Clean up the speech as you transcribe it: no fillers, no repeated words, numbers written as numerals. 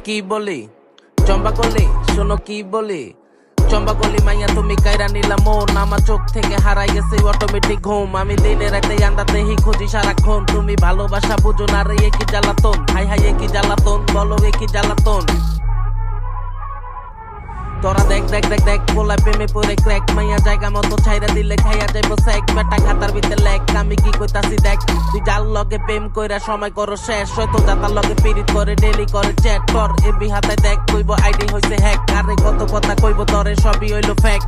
কি বলি চম্পা কলি শোনো কি বলি চম্পা কলি মাইয়া তুমি কাইরা নিলা মন আমার চোখ থেকে হারাই গেছে অটোমেটিক ঘুম আমি দিনে রাতে আন্দাতেই খুঁজি সারাক্ষণ তুমি ভালোবাসা বুঝো না রে একই জ্বালাতন হাই হাই একই জ্বালাতন বলো একই জ্বালাতন তোরা দেখ দেখ দেখ দেখ পোলায় প্রেমে পড়ে ক্র্যাক মাইয়া জায়গা মতো ছাইরা দিলে খাইয়া যাইবো স্যাক বেটা খাতার ভিতরে লেখ আমি কি কইতাছি দেখ তুই যার লগে প্রেম কইরা সময় করো শেষ হয়তো যাতার লগে পিরিত করে ডেলি করে চ্যাট কর এবি হাতে দেখ কইবো আইডি হইছে হ্যাক আরে কত কথা কইবো তরে সবই হইলো ফ্যাক